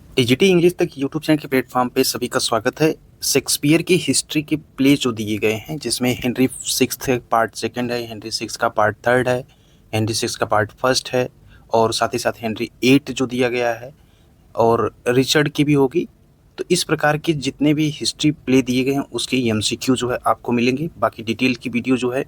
TGT English तक YouTube channel के platform पे सभी का स्वागत है। शेक्सपियर की हिस्ट्री के प्ले जो दिए गए हैं, जिसमें हेनरी सिक्स पार्ट सेकंड है, हेनरी सिक्स का पार्ट थर्ड है, हेनरी सिक्स का पार्ट फर्स्ट है, और साथ ही साथ हेनरी एट जो दिया गया है, और रिचर्ड की भी होगी। तो इस प्रकार के जितने भी हिस्ट्री प्ले दिए गए हैं उसके एमसीक्यू जो है आपको मिलेंगे। बाकी डिटेल की वीडियो जो है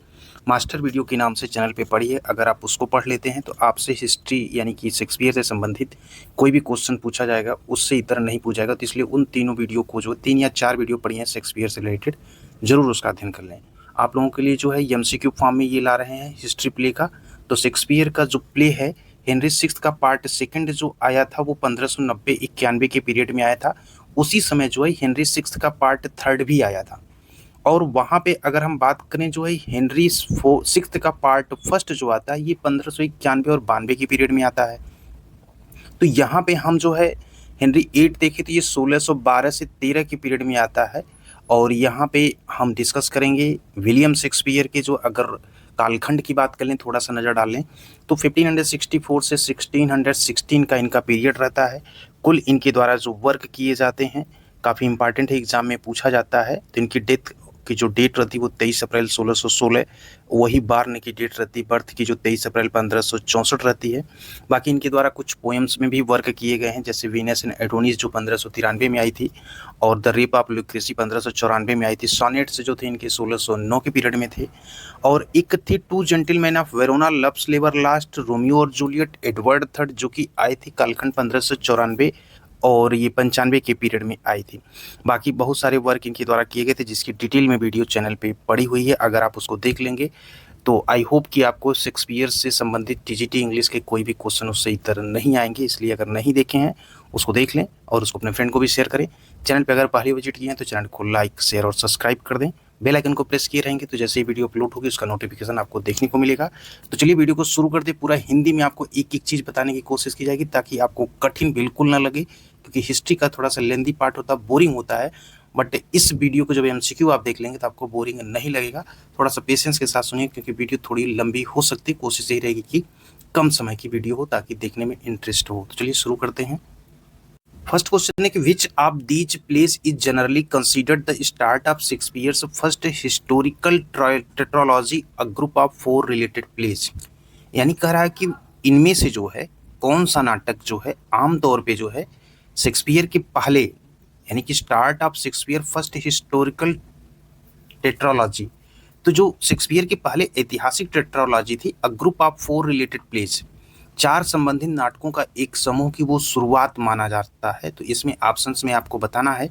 मास्टर वीडियो के नाम से चैनल पे पड़ी है। अगर आप उसको पढ़ लेते हैं तो आपसे हिस्ट्री यानी कि शेक्सपियर से संबंधित कोई भी क्वेश्चन पूछा जाएगा उससे इतर नहीं पूछाएगा। तो इसलिए उन तीनों वीडियो को, जो 3 या 4 वीडियो पड़ी हैं शेक्सपियर से रिलेटेड, ज़रूर उसका अध्ययन कर लें। आप लोगों के लिए जो है एमसीक्यू फॉर्म में ये ला रहे हैं हिस्ट्री प्ले का। तो शेक्सपियर का जो प्ले है, हेनरी सिक्स का पार्ट सेकंड जो आया था वो 1590-91 के पीरियड में आया था। उसी समय जो है हेनरी सिक्स का पार्ट थर्ड भी आया था। और वहाँ पे अगर हम बात करें जो है हेनरी सिक्स का पार्ट फर्स्ट जो आता है ये 1591 और 92 के पीरियड में आता है। तो यहाँ पे हम जो है हेनरी एट देखें तो ये 1612 से 13 के पीरियड में आता है। और यहाँ पे हम डिस्कस करेंगे विलियम शेक्सपियर के, जो अगर कालखंड की बात कर लें, थोड़ा सा नज़र डाल लें, तो 1564 से 1616 का इनका पीरियड रहता है। कुल इनके द्वारा जो वर्क किए जाते हैं काफ़ी इंपॉर्टेंट है, एग्जाम में पूछा जाता है। तो इनकी डेथ की जो डेट रहती है वो 23 अप्रैल 1616, वही बार्न की डेट रहती है बर्थ की जो 23 अप्रैल 1564 रहती है। बाकी इनके द्वारा कुछ पोएम्स में भी वर्क किए गए हैं, जैसे वीनस एंड एडोनिस जो 1593 में आई थी, और द रेप ऑफ लुक्रेसी 1594 में आई थी। सोनेट्स जो थे इनके 1609 के पीरियड में थे। और एक थी two gentlemen of Verona, love's लेवर लास्ट, रोमियो और जूलियट, एडवर्ड थर्ड, जो कि आई थी कालखंड 1594 और ये 95 के पीरियड में आई थी। बाकी बहुत सारे वर्क इनके द्वारा किए गए थे जिसकी डिटेल में वीडियो चैनल पे पड़ी हुई है। अगर आप उसको देख लेंगे तो आई होप कि आपको शेक्सपियर से संबंधित टीजीटी इंग्लिश के कोई भी क्वेश्चन उससे इतर नहीं आएंगे। इसलिए अगर नहीं देखे हैं उसको देख लें और उसको अपने फ्रेंड को भी शेयर करें। चैनल पे अगर पहली विजिट किए हैं तो चैनल को लाइक, शेयर और सब्सक्राइब कर दें। बेल आइकन को प्रेस किए रहेंगे तो जैसे ही वीडियो अपलोड होगी उसका नोटिफिकेशन आपको देखने को मिलेगा। तो चलिए वीडियो को शुरू कर दे। पूरा हिंदी में आपको एक एक चीज़ बताने की कोशिश की जाएगी ताकि आपको कठिन बिल्कुल ना लगे, क्योंकि हिस्ट्री का थोड़ा सा लेंदी पार्ट होता है, बोरिंग होता है। बट इस वीडियो को जब एमसीक्यू आप देख लेंगे तो आपको बोरिंग नहीं लगेगा। थोड़ा सा पेशेंस के साथ सुनिए क्योंकि वीडियो थोड़ी लंबी हो सकती है। कोशिश यही रहेगी कि कम समय की वीडियो हो ताकि देखने में इंटरेस्ट हो। तो चलिए शुरू करते हैं। फर्स्ट क्वेश्चन है कि which of these place is generally considered the start of Shakespeare's first historical tetralogy, a group of 4 related place. यानी कह रहा है कि इनमें से जो है कौन सा नाटक जो है आमतौर पे जो है शेक्सपियर के पहले, यानी कि start of Shakespeare first historical tetralogy, तो जो शेक्सपियर के पहले ऐतिहासिक टेट्रोलॉजी थी, a group of 4 related place, 4 संबंधित नाटकों का एक समूह की वो शुरुआत माना जाता है। तो इसमें ऑप्शंस में आपको बताना है।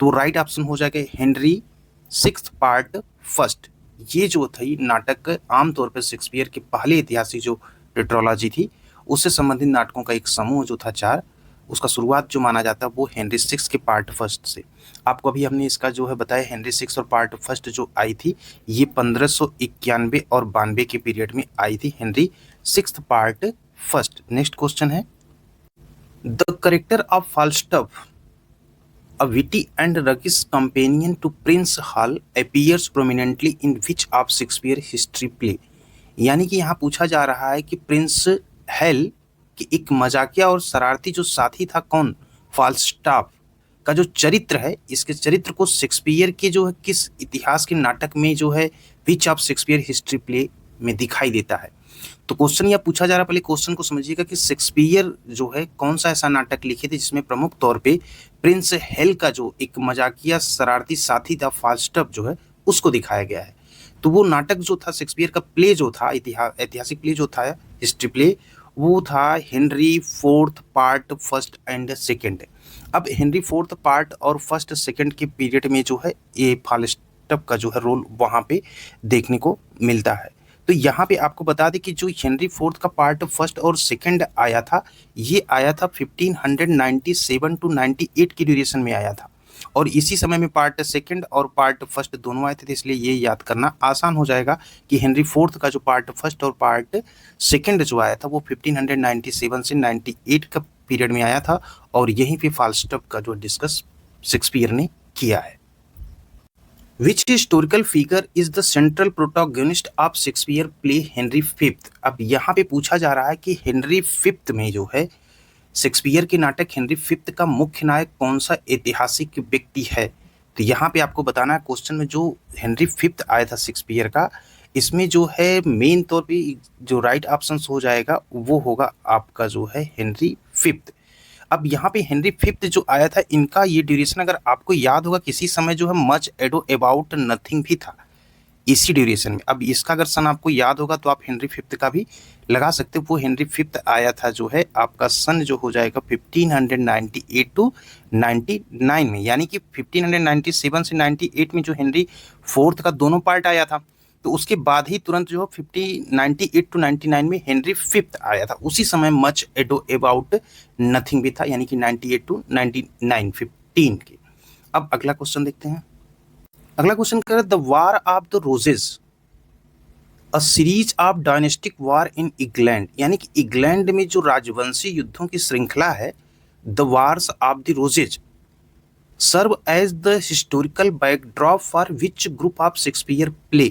तो राइट ऑप्शन हो जाएगा हेनरी सिक्स पार्ट फर्स्ट। ये जो थी नाटक आमतौर पर शेक्सपियर के पहले ऐतिहासिक जो टेट्रोलॉजी थी उससे संबंधित नाटकों का एक समूह जो था 4, उसका शुरुआत जो माना जाता है वो हेनरी सिक्स के पार्ट फर्स्ट से। आपको अभी हमने इसका जो है बताया, हेनरी सिक्स और पार्ट फर्स्ट जो आई थी ये 1591 और 92 के पीरियड में आई थी, Henry six part first. Next question है, the character of Falstaff, a witty and rugged companion to Prince Hal, appears prominently in which of Shakespeare history play। यानी कि यहाँ पूछा जा रहा है कि प्रिंस हेल कि एक मजाकिया और शरारती जो साथी था कौन, फाल्स्टाफ का जो चरित्र है, इसके चरित्र को शेक्सपियर के जो है किस इतिहास के नाटक में जो है विच ऑफ शेक्सपियर हिस्ट्री प्ले में दिखाई देता है। तो क्वेश्चन यह पूछा जा रहा है, पहले क्वेश्चन को समझिएगा कि शेक्सपियर जो है कौन सा ऐसा नाटक लिखे थे जिसमें प्रमुख तौर पे प्रिंस हेल का जो एक मजाकिया शरारती साथी था फाल्स्टफ जो है उसको दिखाया गया है। तो वो नाटक जो था शेक्सपियर का प्ले जो था, ऐतिहासिक प्ले जो था हिस्ट्री प्ले, वो था Henry fourth part first and second. अब हेनरी फोर्थ पार्ट और फर्स्ट सेकेंड के पीरियड में जो है ये फाल्स्टफ का जो है रोल वहाँ पे देखने को मिलता है। तो यहाँ पे आपको बता दें कि जो हेनरी फोर्थ का पार्ट फर्स्ट और सेकंड आया था ये आया था 1597 टू 98 की ड्यूरेशन में आया था। और इसी समय में पार्ट सेकंड और पार्ट फर्स्ट दोनों आए थे। तो इसलिए ये याद करना आसान हो जाएगा कि हेनरी फोर्थ का जो पार्ट फर्स्ट और पार्ट सेकंड जो आया था वो 1597 से 98 का पीरियड में आया था। और यहीं पे फाल्स्टफ का जो डिस्कस शेक्सपियर ने किया है। Which historical figure is the central protagonist of Shakespeare play Henry fifth. अब यहाँ पे पूछा जा रहा है कि हेनरी फिफ्थ में जो है शेक्सपियर के नाटक हेनरी फिफ्थ का मुख्य नायक कौन सा ऐतिहासिक व्यक्ति है? तो यहाँ पे आपको बताना है क्वेश्चन में जो हेनरी फिफ्थ आया था शेक्सपियर का, इसमें जो है मेन तौर पे जो राइट ऑप्शन हो जाएगा वो होगा आपका जो है हेनरी फिफ्थ। अब यहाँ पे हेनरी फिफ्थ जो आया था, इनका ये ड्यूरेशन अगर आपको याद होगा किसी समय जो है मच एडो अबाउट नथिंग भी था इसी ड्यूरेशन में। अब इसका अगर सन आपको याद होगा तो आप हेनरी फिफ्थ का भी लगा सकते हो। वो हेनरी फिफ्थ आया था जो है आपका सन जो हो जाएगा 1598 टू 99 में, यानी कि 1597 से 98 में जो हेनरी फोर्थ का दोनों पार्ट आया था, तो उसके बाद ही तुरंत जो 98 टू 99 में हेनरी फिफ्थ आया था। उसी समय मच एडो अबाउट नथिंग भी था, यानी कि 98 टू 99 15 के। अब अगला क्वेश्चन देखते हैं। अगला क्वेश्चन कर the war of the roses a series of dynastic war in England, यानी कि इंग्लैंड में जो राजवंशी युद्धों की श्रृंखला है the wars of the roses serve as the historical backdrop for which group of Shakespeare play.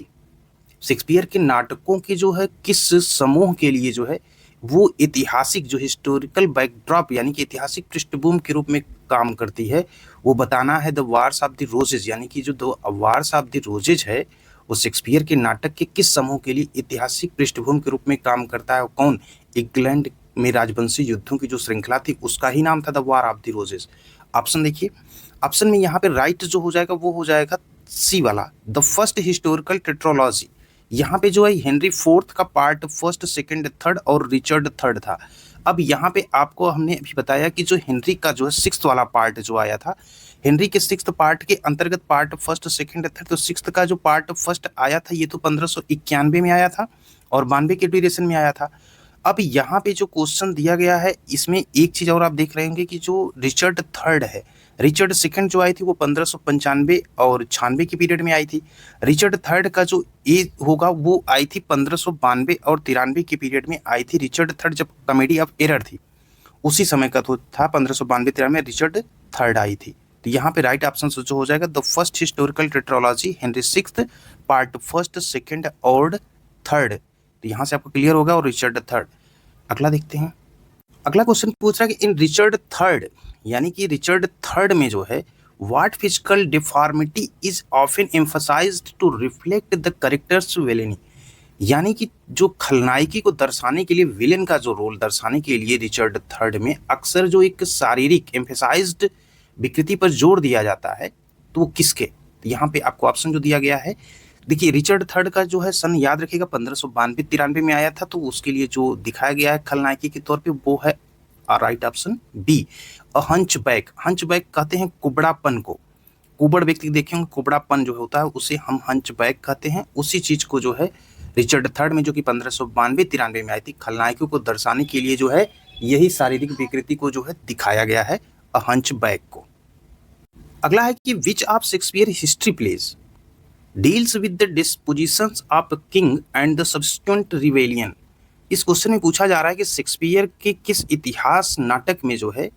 Shakespeare के नाटकों के जो है किस समूह के लिए जो है वो ऐतिहासिक जो हिस्टोरिकल बैकड्रॉप यानी कि ऐतिहासिक पृष्ठभूमि के रूप में काम करती है, वो बताना है। The wars of the roses, यानी कि जो दो वार्स ऑफ द रोजेज है वो शेक्सपियर के नाटक के किस समूह के लिए ऐतिहासिक पृष्ठभूमि के रूप में काम करता है और कौन? इंग्लैंड में राजवंशी युद्धों की जो श्रृंखला थी उसका ही नाम था the war of the roses. Option देखिए, ऑप्शन में यहाँ पे राइट जो हो जाएगा वो हो जाएगा सी वाला, द फर्स्ट हिस्टोरिकल टेट्रोलॉजी। यहाँ पे जो है हेनरी फोर्थ का पार्ट फर्स्ट, सेकंड, थर्ड और रिचर्ड थर्ड था। अब यहाँ पे आपको हमने अभी बताया कि जो हेनरी का जो है सिक्स्थ वाला पार्ट जो आया था, हेनरी के सिक्स्थ पार्ट के अंतर्गत पार्ट फर्स्ट, सेकंड, थर्ड, तो सिक्स्थ का जो पार्ट फर्स्ट आया था ये तो 1591 में आया था और 92 के ड्यूरेशन में आया था। अब यहाँ पे जो क्वेश्चन दिया गया है इसमें एक चीज और आप देख रहे होंगे कि जो रिचर्ड थर्ड है, रिचर्ड सेकंड जो आई थी वो 1595 और 96 की पीरियड में आई थी। रिचर्ड थर्ड का जो ए होगा वो आई थी 1592 और 93 की पीरियड में आई थी। रिचर्ड थर्ड जब कॉमेडी ऑफ एरर थी उसी समय का तो था 1592-93 में रिचर्ड थर्ड आई थी। तो यहाँ पे राइट ऑप्शन जो हो जाएगा the first historical tetralogy Henry sixth part first, second और थर्ड। तो यहाँ से आपको क्लियर होगा और रिचर्ड थर्ड। अगला देखते हैं। अगला क्वेश्चन पूछ रहा है कि इन रिचर्ड थर्ड, यानी कि रिचर्ड थर्ड में जो है what physical deformity is often emphasised to reflect the character's villainy, यानी कि जो खलनायकी को दर्शाने के लिए विलेन का जो रोल दर्शाने के लिए रिचर्ड थर्ड में अक्सर जो एक शारीरिक एम्फेसाइज्ड विकृति पर जोर दिया जाता है तो वो किसके? तो यहाँ पे आपको ऑप्शन जो दिया गया है, देखिए रिचर्ड थर्ड का जो है सन याद रखिएगा 1592-93 में आया था, तो उसके लिए जो दिखाया गया है खलनायकी के तौर पे वो है राइट ऑप्शन बी, अ हंचबैक। हंचबैक कहते हैं कुबड़ापन को, कुबड़ व्यक्ति देखे होंगे, कुबड़ापन जो होता है उसे हम हंचबैक कहते हैं। उसी चीज को जो है रिचर्ड थर्ड में जो कि 1592-93 में आई थी खलनायकों को दर्शाने के लिए जो है यही शारीरिक विकृति को जो है दिखाया गया है, अ हंचबैक को। अगला है कि which of Shakespeare history plays deals with the dispositions of king and the subsequent rebellion. इस क्वेश्चन में पूछा जा रहा है कि शेक्सपियर के किस इतिहास नाटक में जो है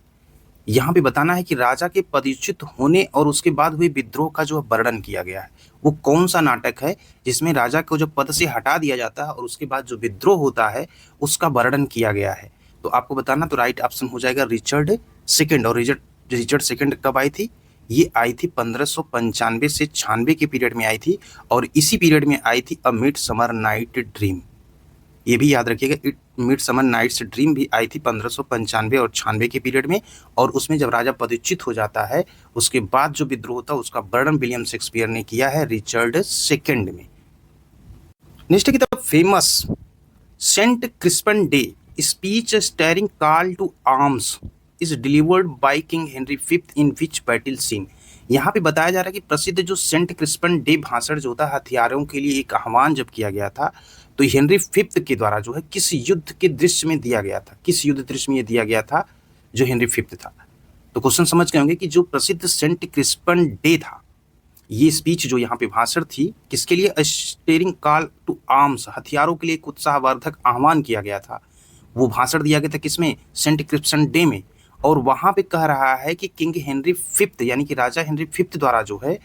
यहाँ पे बताना है कि राजा के पदच्युत होने और उसके बाद हुए विद्रोह का जो वर्णन किया गया है। वो कौन सा नाटक है जिसमें राजा को जो पद से हटा दिया जाता है और उसके बाद जो विद्रोह होता है उसका वर्णन किया गया है? तो आपको बताना, तो राइट ऑप्शन हो जाएगा रिचर्ड सेकंड। और रिचर्ड सेकंड कब आई थी? ये आई थी 1595 से 96 के पीरियड में आई थी और इसी पीरियड में आई थी अ मिडसमर नाइट ड्रीम। ये भी याद रखिएगा, मिडसमर नाइट्स ड्रीम भी आई थी 1595 और 96 के पीरियड में, और उसमें जब राजा पदच्युत हो जाता है उसके बाद जो विद्रोह होता है उसका वर्णन विलियम शेक्सपियर ने किया है रिचर्ड सेकंड में। नेक्स्ट की तरफ famous Saint Crispin Day speech stirring call to arms is delivered by king Henry fifth in which battle scene. यहाँ पे बताया जा रहा है कि प्रसिद्ध जो सेंट क्रिस्पन डे भाषण जो होता है हथियारों के लिए एक आह्वान जब किया गया था तो हेनरी फिफ्थ के द्वारा जो है किस युद्ध के दृश्य में दिया गया था? किस युद्ध दृश्य में ये दिया गया था जो हेनरी फिफ्थ था? तो क्वेश्चन समझ गए होंगे कि जो प्रसिद्ध सेंट क्रिस्पन डे था, ये स्पीच जो यहाँ पे भाषण थी किसके लिए? स्टेरिंग कॉल टू आर्म्स, हथियारों के लिए एक उत्साहवर्धक आह्वान किया गया था। वो भाषण दिया गया था किसमें? सेंट क्रिस्पन डे में। और वहां पे कह रहा है कि किंग हेनरी फिफ्थ यानी कि राजा हेनरी फिफ्थ द्वारा जो है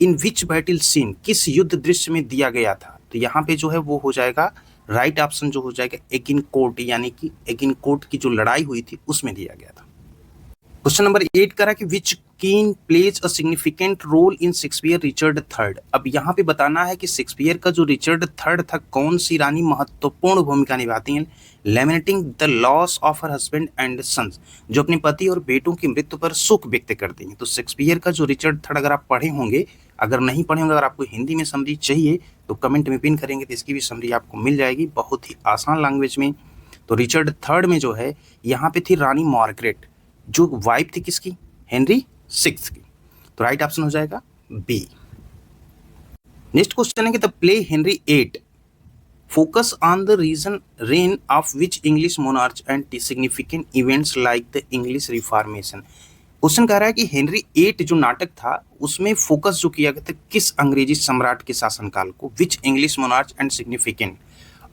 इन विच बैटल सीन, किस युद्ध दृश्य में दिया गया था? तो यहाँ पे जो है वो हो जाएगा राइट ऑप्शन जो हो जाएगा एगिनकोर्ट, यानी कि एगिनकोर्ट की जो लड़ाई हुई थी उसमें दिया गया था। क्वेश्चन नंबर 8 करा कि which king plays a significant role in Shakespeare Richard third. अब यहाँ पे बताना है कि शेक्सपियर का जो रिचर्ड थर्ड था कौन सी रानी महत्वपूर्ण भूमिका निभाती हैं lamenting the loss of her husband and sons, जो अपने पति और बेटों की मृत्यु पर शोक व्यक्त करती हैं। तो शेक्सपियर का जो रिचर्ड थर्ड अगर आप पढ़े होंगे, अगर नहीं पढ़े होंगे, अगर आपको हिंदी में समरी चाहिए तो कमेंट में पिन करेंगे तो इसकी भी समरी आपको मिल जाएगी बहुत ही आसान लैंग्वेज में। तो रिचर्ड थर्ड में जो है यहाँ पे थी रानी मार्गरेट, जो वाइफ थी किसकी, हेनरी सिक्स की। तो राइट ऑप्शन हो जाएगा बी। नेक्स्ट क्वेश्चन है कि the play Henry 8 focus on the region reign of which English monarch and significant events like the English Reformation. Question कह रहा है कि हेनरी 8 जो नाटक था उसमें फोकस जो किया गया था किस अंग्रेजी सम्राट के शासनकाल को, विच इंग्लिश मोनार्च एंड सिग्निफिकेंट,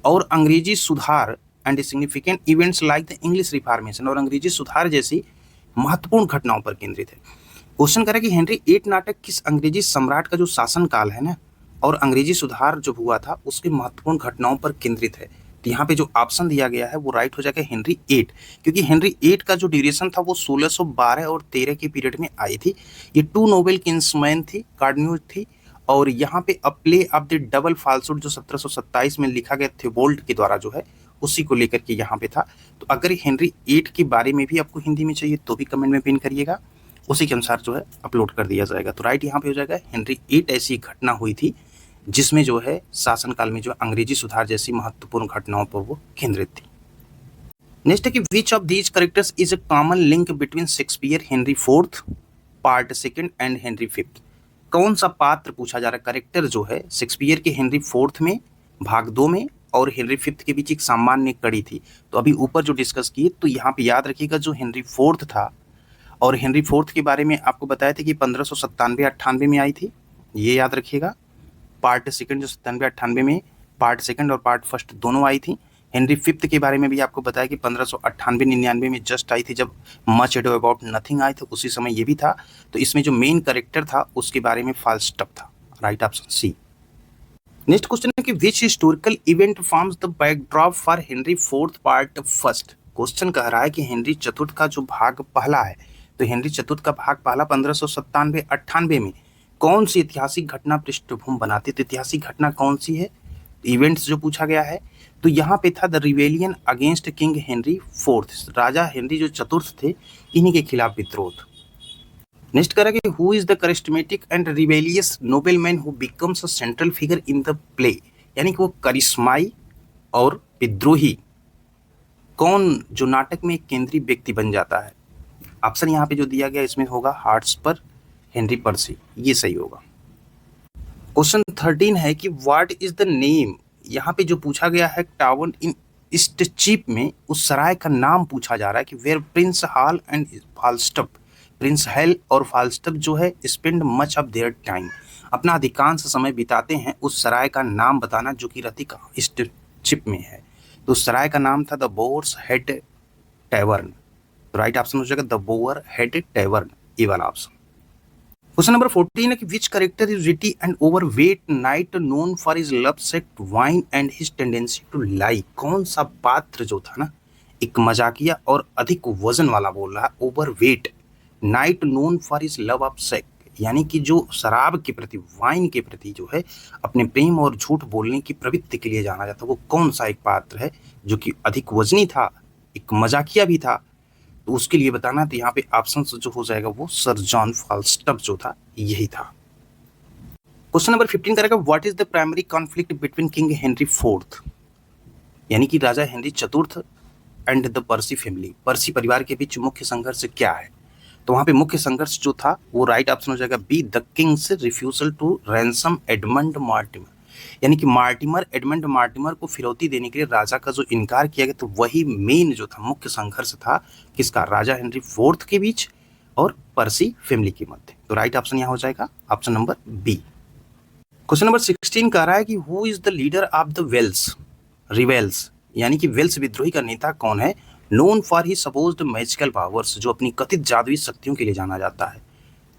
और अंग्रेजी सुधार and significant events like the English reformation, और अंग्रेजी सुधार जैसी महत्वपूर्ण घटनाओं पर केंद्रित है। क्वेश्चन करें कि हेनरी 8 नाटक किस अंग्रेजी सम्राट का जो शासनकाल है ना और अंग्रेजी सुधार जो हुआ था उसके महत्वपूर्ण घटनाओं पर केंद्रित है। तो यहाँ पे जो ऑप्शन दिया गया है वो राइट हो जाएगा हेनरी 8, क्योंकि हेनरी 8 का जो ड्यूरेशन था वो 1612 और 13 के पीरियड में आई थी। ये 2 नोबेल किंग्समैन थी, कार्डन्यूज थी, और यहाँ पे a play of the double falsehood जो 1727 में लिखा गया थियोबोल्ट के द्वारा जो है उसी को लेकर के यहाँ पे था। तो अगर हेनरी 8 के बारे में भी आपको हिंदी में चाहिए तो भी कमेंट में पिन करिएगा, उसी के अनुसार जो है अपलोड कर दिया जाएगा। तो राइट यहाँ पे हो जाएगा हेनरी 8 ऐसी घटना हुई थी जिसमें जो है शासनकाल में जो अंग्रेजी सुधार जैसी महत्वपूर्ण घटनाओं पर वो केंद्रित थी। नेक्स्ट है कि which of these characters is a common link between Shakespeare Henry 4th part 2 and Henry 5th। कौन सा पात्र पूछा जा रहा है, कैरेक्टर जो है शेक्सपियर के हेनरी 4th में भाग 2 में और हेनरी 5th के बीच एक सामान्य कड़ी थी। तो अभी ऊपर जो डिस्कस किए तो यहाँ पे याद रखिएगा जो हेनरी 4th था, और हेनरी 4th के बारे में आपको बताया था कि 1597-98 में आई थी, ये याद रखिएगा। पार्ट 2 जो 97-98 में पार्ट 2 और पार्ट 1 दोनों आई थी। हेनरी 5th के बारे में भी आपको बताया कि 1598-99 में जस्ट आई थी, जब much ado about nothing I थी उसी समय ये भी था। तो इसमें जो मेन कैरेक्टर था उसके बारे में फाल्स्टफ था। Right option C. Next question है कि which historical event forms the backdrop for Henry 4th part 1। Question कह रहा है कि हेनरी चतुर्थ का जो भाग पहला है, तो हेनरी चतुर्थ का भाग पहला 1597-98 में कौन सी ऐतिहासिक घटना पृष्ठभूमि बनाती है। तो ऐतिहासिक घटना कौन सी है, इवेंट्स जो पूछा गया है, तो यहाँ पे था the rebellion against king Henry 4th, राजा हेनरी जो चतुर्थ थे इन्हीं के खिलाफ विद्रोह। नेक्स्ट करेंगे who is the charismatic and rebellious nobleman who becomes a central figure in the play, यानी कि वो करिश्माई और विद्रोही कौन जो नाटक में एक केंद्रीय व्यक्ति बन जाता है। ऑप्शन यहाँ पे जो दिया गया इसमें होगा हार्ट्सपर हेनरी पर्सी, ये सही होगा। क्वेश्चन 13 है कि व्हाट इज द नेम, यहाँ पे जो पूछा गया है टाउन इन ईस्टचीप में उस सराय का नाम पूछा जा रहा है कि where prince Hal and Falstaff, prince Hal और फाल्स्टफ जो है spend much of their time, अपना अधिकांश समय बिताते हैं, उस सराय का नाम बताना जो कि रहती ईस्टचीप में है। तो उस सराय का नाम था the bores head tavern. Right option हो जाएगा द बोअर हेड टैवर्न, ये वाला ऑप्शन। क्वेश्चन नंबर 14 है कि which character is witty and overweight knight known for his love sack wine and his tendency to lie. कौन सा पात्र जो था ना एक मजाकिया और अधिक वजन वाला बोल रहा है, overweight knight known for his love of sect, यानी कि जो शराब के प्रति वाइन के प्रति जो है अपने प्रेम और झूठ बोलने की प्रवृत्ति के लिए जाना जाता है, वो कौन सा एक पात्र है जो कि अधिक वजनी था, एक मजाकिया भी था, तो उसके लिए बताना। तो यहाँ पे ऑप्शन जो हो जाएगा वो सर जॉन फाल्स्टफ जो था यही था। क्वेश्चन नंबर 15 करेगा what is the primary conflict between king Henry 4th, यानी कि राजा हेनरी चतुर्थ एंड द पर्सी फैमिली, पर्सी परिवार के बीच मुख्य संघर्ष क्या है। तो वहां पे मुख्य संघर्ष जो था वो राइट ऑप्शन हो जाएगा B the king's refusal to ransom Edmund Mortimer, यानी कि मार्टिमर एडमंड मार्टिमर को फिरौती देने के लिए राजा का जो इनकार किया गया, तो वही मेन जो था मुख्य संघर्ष था किसका, राजा हेनरी 4th के बीच और पर्सी फैमिली के मध्य। तो राइट ऑप्शन यहाँ हो जाएगा option number B. Question number 16 कह रहा है कि who is the leader of the Welsh rebels, यानी कि वेल्स विद्रोही का नेता कौन है, known for his supposed magical powers, जो अपनी कथित जादुई शक्तियों के लिए जाना जाता है,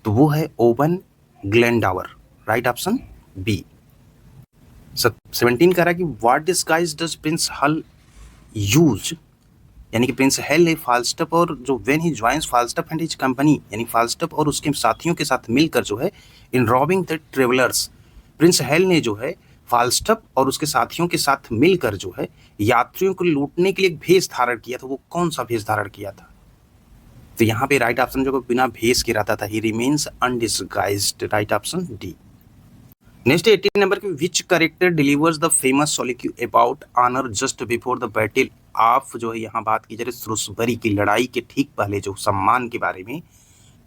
तो वो है Owen Glendower. Right option B. 17 कह रहा है कि what disguise does prince Hal use, यानी कि प्रिंस हेल ने फाल्स्टफ और जो when he joins Falstaff and his company, यानी फाल्स्टफ और उसके साथियों के साथ मिलकर जो है in robbing the travellers, prince Hal ने जो है फाल्स्टफ और उसके साथियों के साथ मिलकर जो है यात्रियों को लूटने के लिए एक भेष धारण किया था। वो कौन सा भेष धारण किया था? तो यहाँ पे राइट ऑप्शन जो बिना भेष के रहता था, he remains undisguised, right option D. Next 18 number के which character delivers the famous soliloquy about honour just before the battle of, जो है यहाँ बात की जाए श्रूसबरी की लड़ाई के ठीक पहले जो सम्मान के बारे में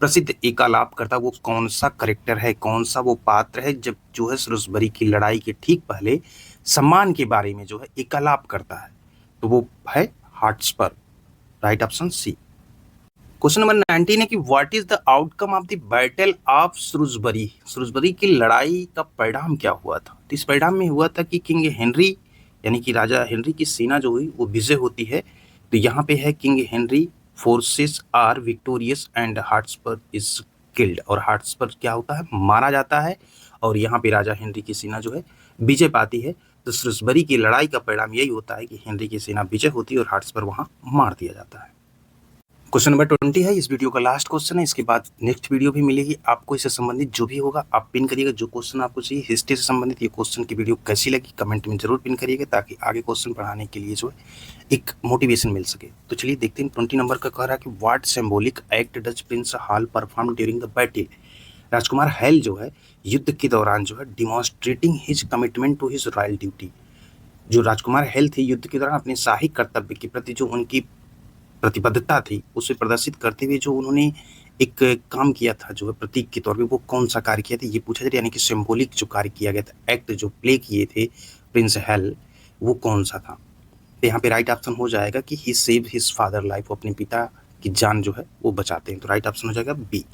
प्रसिद्ध एकालाप करता, वो कौन सा करेक्टर है, कौन सा वो पात्र है जब जो है श्रूसबरी की लड़ाई के ठीक पहले सम्मान के बारे में जो है एकालाप करता है? तो वो है Hotspur, right option C. Question number 19 है कि what is the outcome of the battle of Shrewsbury, Shrewsbury की लड़ाई का परिणाम क्या हुआ था? तो इस परिणाम में हुआ था कि किंग हेनरी, यानी कि राजा हेनरी की सेना जो हुई वो विजय होती है। तो यहाँ पे है king Henry forces are victorious and Hotspur is killed, और हॉटस्पर क्या होता है, मारा जाता है, और यहाँ पे राजा हेनरी की सेना जो है विजय पाती है। तो श्रूसबरी की लड़ाई का परिणाम यही होता है कि हेनरी की सेना विजय होती है और हॉटस्पर वहाँ मार दिया जाता है। क्वेश्चन नंबर 20 है, इस वीडियो का लास्ट क्वेश्चन है। इसके बाद नेक्स्ट वीडियो भी मिलेगी आपको, इससे संबंधित जो भी होगा आप पिन करिएगा। जो क्वेश्चन आपको चाहिए हिस्ट्री से संबंधित, ये क्वेश्चन की वीडियो कैसी लगी कमेंट में जरूर पिन करिएगा, ताकि आगे क्वेश्चन पढ़ाने के लिए जो है एक मोटिवेशन मिल सके। तो चलिए देखते हैं 20 नंबर का कह रहा है कि what symbolic act does prince Hal perform during the battle, राजकुमार हेल जो है युद्ध के दौरान जो है demonstrating his commitment to his royal duty, जो राजकुमार हेल थे युद्ध के दौरान अपने शाही कर्तव्य के प्रति जो उनकी प्रतिबद्धता थी उसे प्रदर्शित करते हुए जो उन्होंने एक काम किया था जो है प्रतीक के तौर पे, वो कौन सा कार्य किया था ये पूछा जाए, यानी कि सिंबॉलिक जो कार्य किया गया था, एक्ट जो प्ले किए थे प्रिंस हेल, वो कौन सा था? तो यहाँ पे राइट ऑप्शन हो जाएगा कि ही सेव हिज फादर लाइफ, वो अपने पिता की जान जो है वो बचाते हैं। तो राइट ऑप्शन हो जाएगा बी।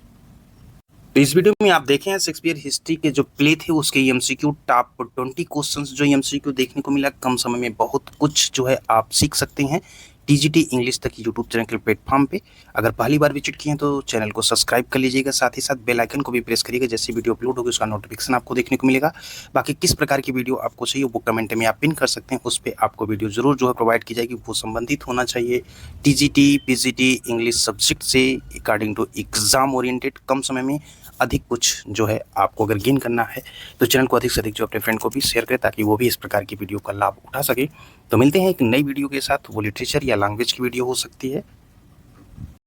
तो इस वीडियो में आप देखें हैं शेक्सपियर हिस्ट्री के जो प्ले थे उसके एमसीक्यू टॉप 20 क्वेश्चंस जो एमसीक्यू देखने को मिला। कम समय में बहुत कुछ जो है आप सीख सकते हैं टीजीटी इंग्लिश तक यूट्यूब चैनल के प्लेटफॉर्म पे। अगर पहली बार विजिट किए हैं तो चैनल को सब्सक्राइब कर लीजिएगा, साथ ही साथ बेल आइकन को भी प्रेस करिएगा, जैसे वीडियो अपलोड होगी उसका नोटिफिकेशन आपको देखने को मिलेगा। बाकी किस प्रकार की वीडियो आपको चाहिए वो कमेंट में आप पिन कर सकते हैं, उस पर आपको वीडियो जरूर जो है प्रोवाइड की जाएगी। वो संबंधित होना चाहिए टीजीटी पीजीटी इंग्लिश सब्जेक्ट से अकॉर्डिंग टू एग्जाम ओरिएंटेड, कम समय में अधिक कुछ जो है आपको अगर गेन करना है तो चैनल को अधिक से अधिक जो अपने फ्रेंड को भी शेयर करें, ताकि वो भी इस प्रकार की वीडियो का लाभ उठा सके। तो मिलते हैं एक नई वीडियो के साथ, वो लिटरेचर या लैंग्वेज की वीडियो हो सकती है।